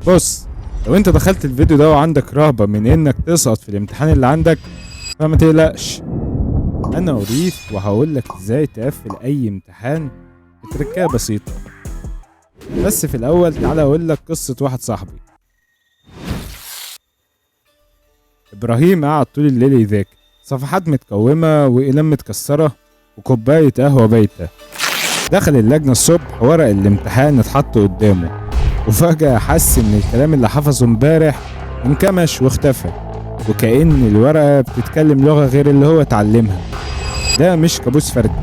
بص، لو انت دخلت الفيديو ده وعندك رهبة من انك تسقط في الامتحان اللي عندك فما تقلقش. انا اريد وهقول لك ازاي تقفل اي امتحان بتركية بسيطة. بس في الاول تعالى اقول لك قصة واحد صاحبي. ابراهيم قعد طول الليل يذاكر، صفحات متكومة واقلام متكسرة وكوباية قهوة بايتة. دخل اللجنة الصبح، ورق الامتحان اتحط قدامه، وفجأة حس ان الكلام اللي حفظه امبارح انكمش واختفى، وكأن الورقة بتتكلم لغة غير اللي هو اتعلمها. ده مش كابوس فردي،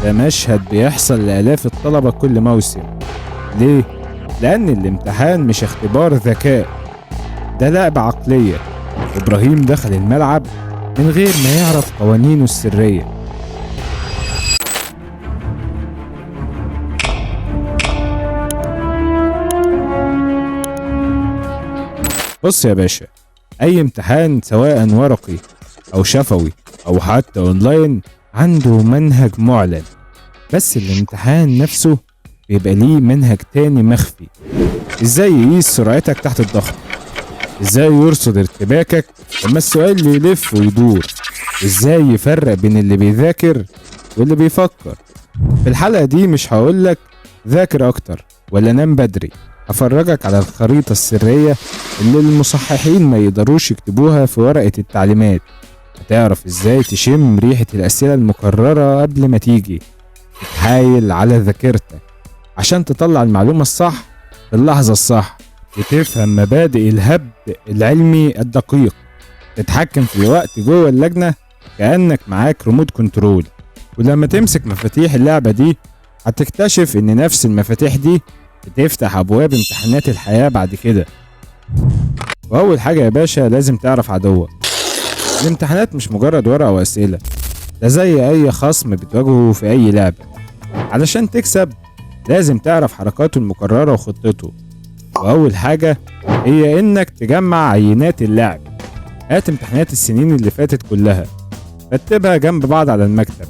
ده مشهد بيحصل لآلاف الطلبة كل موسم. ليه؟ لأن الامتحان مش اختبار ذكاء، ده لعبة عقلية. إبراهيم دخل الملعب من غير ما يعرف قوانينه السرية. بص يا باشا، أي امتحان سواء ورقي أو شفوي أو حتى أونلاين عنده منهج معلن، بس الامتحان نفسه بيبقى ليه منهج تاني مخفي. ازاي يقيس سرعتك تحت الضغط، ازاي يرصد ارتباكك لما السؤال يلف ويدور، ازاي يفرق بين اللي بيذاكر واللي بيفكر. في الحلقة دي مش هقولك ذاكر اكتر ولا نام بدري، هفرجك على الخريطة السرية اللي المصححين ما يقدروش يكتبوها في ورقة التعليمات. هتعرف ازاي تشم ريحة الأسئلة المكررة قبل ما تيجي، تتحايل على ذاكرتك عشان تطلع المعلومة الصح في اللحظة الصح، وتفهم مبادئ الهبد العلمي الدقيق، تتحكم في الوقت جوه اللجنة كأنك معاك ريموت كنترول. ولما تمسك مفاتيح اللعبة دي هتكتشف ان نفس المفاتيح دي بتفتح ابواب امتحانات الحياة بعد كده. واول حاجة يا باشا لازم تعرف عدوك. الامتحانات مش مجرد ورقة واسئلة، ده زي اي خصم بتواجهه في اي لعبة. علشان تكسب لازم تعرف حركاته المكررة وخطته. واول حاجة هي انك تجمع عينات اللعب. هات امتحانات السنين اللي فاتت كلها، رتبها جنب بعض على المكتب،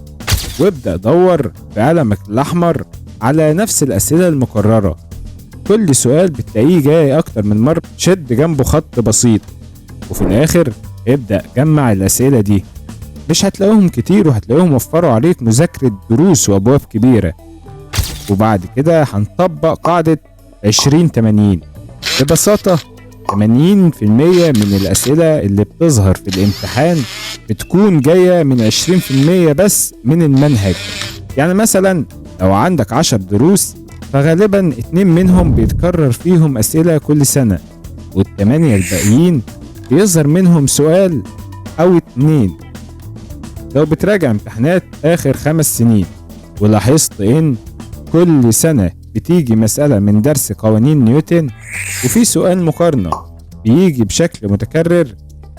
وابدأ دور بقلمك الأحمر على نفس الأسئلة المكررة. كل سؤال بتلاقيه جاي أكتر من مرة شد جنبه خط بسيط، وفي الآخر ابدأ جمع الأسئلة دي. مش هتلاقيهم كتير وهتلاقيهم وفروا عليك مذاكرة دروس وأبواب كبيرة. وبعد كده هنطبق قاعدة 20-80. ببساطة 80% من الأسئلة اللي بتظهر في الامتحان بتكون جاية من 20% بس من المنهج. يعني مثلا لو عندك 10 دروس فغالبا 2 منهم بيتكرر فيهم أسئلة كل سنة، وال8 الباقيين بيظهر منهم سؤال أو 2. لو بتراجع امتحانات آخر 5 سنين ولاحظت إن كل سنة بتيجي مسألة من درس قوانين نيوتن وفي سؤال مقارنة بيجي بشكل متكرر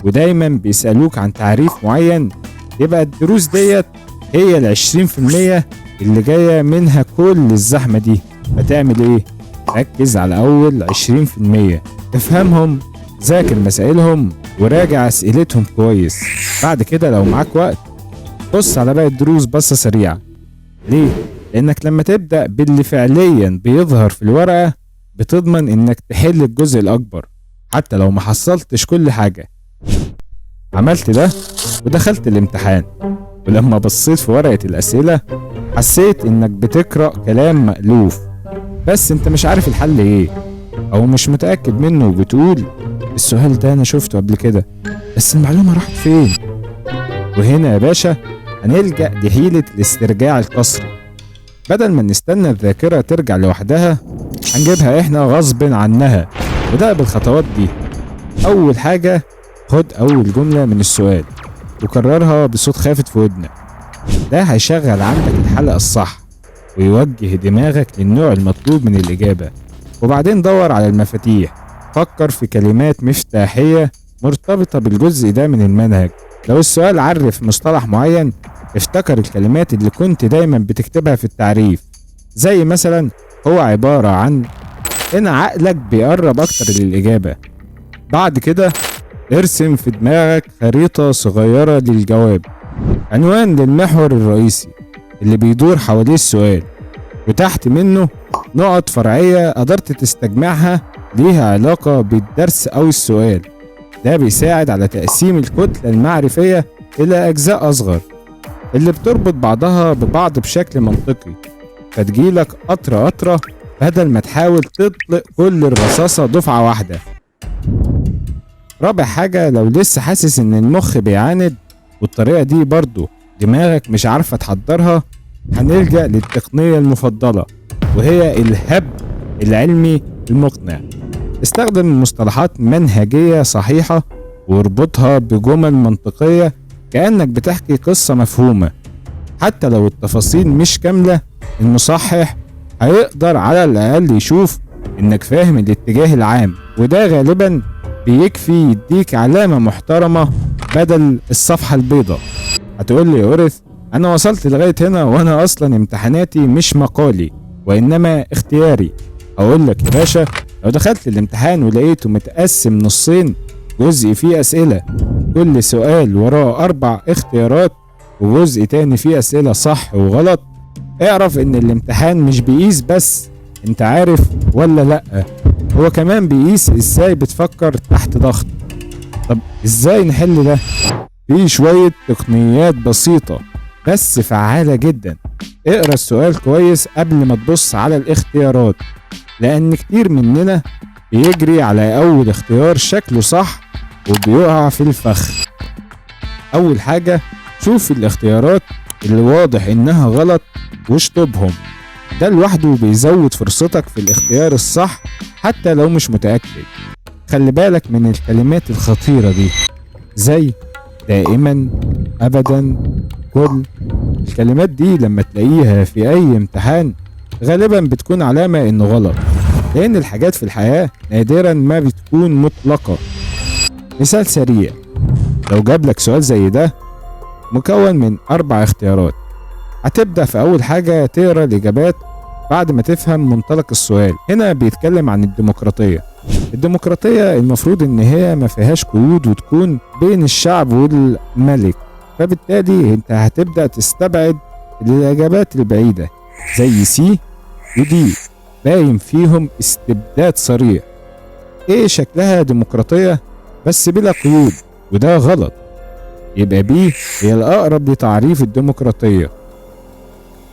ودايما بيسألوك عن تعريف معين، يبقى الدروس ديت هي 20% اللي جاية منها كل الزحمة دي. هتعمل ايه؟ ركز على أول 20%، افهمهم، ذاكر مسائلهم وراجع أسئلتهم كويس. بعد كده لو معاك وقت بص على باقي الدروس بصة سريعة. ليه؟ لأنك لما تبدأ باللي فعليا بيظهر في الورقة بتضمن إنك تحل الجزء الأكبر حتى لو ما حصلتش كل حاجة. عملت ده ودخلت الامتحان، ولما بصيت في ورقة الأسئلة حسيت إنك بتقرأ كلام مألوف بس أنت مش عارف الحل إيه أو مش متأكد منه، وبتقول السؤال ده أنا شفته قبل كده بس المعلومة راحت فين؟ وهنا يا باشا هنلجأ لحيلة الاسترجاع القسري. بدل ما نستنى الذاكرة ترجع لوحدها هنجيبها احنا غصب عنها، وده بالخطوات دي. اول حاجة خد اول جملة من السؤال وكررها بصوت خافت في ودنك، ده هيشغل عندك الحلقة الصح ويوجه دماغك للنوع المطلوب من الإجابة. وبعدين دور على المفاتيح، فكر في كلمات مفتاحية مرتبطة بالجزء ده من المنهج. لو السؤال عرف مصطلح معين افتكر الكلمات اللي كنت دايما بتكتبها في التعريف، زي مثلا هو عبارة عن، هنا عقلك بيقرب اكتر للإجابة. بعد كده ارسم في دماغك خريطة صغيرة للجواب، عنوان للمحور الرئيسي اللي بيدور حواليه السؤال، وتحت منه نقط فرعية قدرت تستجمعها ليها علاقة بالدرس أو السؤال. ده بيساعد على تقسيم الكتلة المعرفية إلى أجزاء أصغر اللي بتربط بعضها ببعض بشكل منطقي، فتجيلك قطرة قطرة بدل ما تحاول تطلق كل الرصاصة دفعة واحدة. رابع حاجة، لو لسه حاسس إن المخ بيعاند والطريقة دي برضو دماغك مش عارفة تحضرها، هنلجأ للتقنية المفضلة وهي الهبد العلمي المقنع. استخدم مصطلحات منهجية صحيحة واربطها بجمل منطقية كأنك بتحكي قصة مفهومة. حتى لو التفاصيل مش كاملة، المصحح هيقدر على الأقل يشوف إنك فاهم الاتجاه العام، وده غالبا بيكفي يديك علامة محترمة بدل الصفحة البيضاء. هتقول لي يا أورث، أنا وصلت لغاية هنا وأنا أصلا امتحاناتي مش مقالي وإنما اختياري. أقول لك يا باشا، لو دخلت الامتحان ولقيته متقسم نصين، جزء فيه أسئلة كل سؤال وراه 4 اختيارات وجزء تاني فيه أسئلة صح وغلط، اعرف إن الامتحان مش بيقيس بس انت عارف ولا لأ، هو كمان بيقيس ازاي بتفكر تحت ضغط. طب ازاي نحل ده؟ في شوية تقنيات بسيطة بس فعالة جدا. اقرأ السؤال كويس قبل ما تبص على الاختيارات، لأن كتير مننا بيجري على أول اختيار شكله صح وبيقع في الفخ. أول حاجة، شوف الاختيارات اللي واضح إنها غلط واشطبهم، ده لوحده بيزود فرصتك في الاختيار الصح حتى لو مش متأكد. خلي بالك من الكلمات الخطيرة دي زي دائما، أبدا، كل. الكلمات دي لما تلاقيها في أي امتحان غالبا بتكون علامة إنه غلط، لأن الحاجات في الحياة نادرا ما بتكون مطلقة. مثال سريع، لو جاب لك سؤال زي ده مكون من 4 اختيارات، هتبدأ في أول حاجة تقرأ الإجابات بعد ما تفهم منطلق السؤال. هنا بيتكلم عن الديمقراطية. الديمقراطية المفروض إن هي ما فيهاش قيود وتكون بين الشعب والملك، فبالتالي أنت هتبدأ تستبعد الإجابات البعيدة زي سي ودي، باين فيهم استبداد صريح. إيه شكلها ديمقراطية بس بلا قيود، وده غلط. يبقى بي هي الأقرب لتعريف الديمقراطية،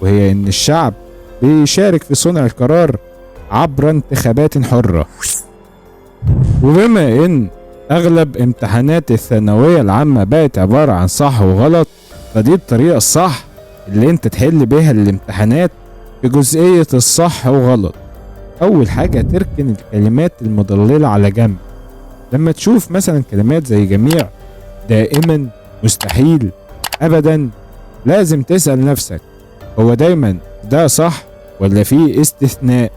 وهي إن الشعب بيشارك في صنع القرار عبر انتخابات حرة. وبما إن أغلب امتحانات الثانوية العامة بقت عبارة عن صح وغلط، فدي الطريقة الصح اللي انت تحل بيها الامتحانات في جزئية الصح وغلط. أول حاجة، تركن الكلمات المضللة على جنب. لما تشوف مثلا كلمات زي جميع، دائما، مستحيل، أبدا، لازم تسأل نفسك هو دايما ده صح ولا فيه استثناء،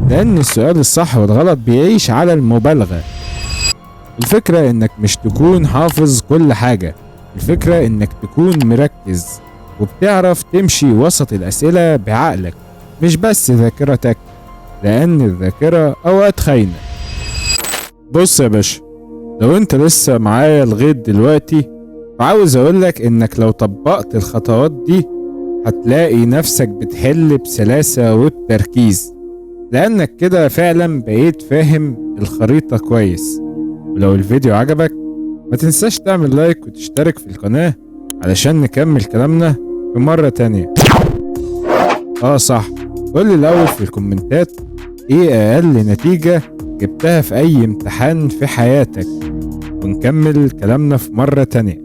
لأن السؤال الصح والغلط بيعيش على المبالغة. الفكرة إنك مش تكون حافظ كل حاجة، الفكرة إنك تكون مركز وبتعرف تمشي وسط الأسئلة بعقلك مش بس ذاكرتك، لأن الذاكرة أوقات خاينة. بص يا باشا، لو انت لسه معايا لغاية دلوقتي، فعاوز اقولك انك لو طبقت الخطوات دي هتلاقي نفسك بتحل بسلاسة وبتركيز، لانك كده فعلا بقيت فاهم الخريطة كويس. ولو الفيديو عجبك ما تنساش تعمل لايك وتشترك في القناة علشان نكمل كلامنا في مرة تانية. صح، قولي الاول في الكومنتات ايه اقل نتيجة جبتها في اي امتحان في حياتك، ونكمل كلامنا في مرة تانية.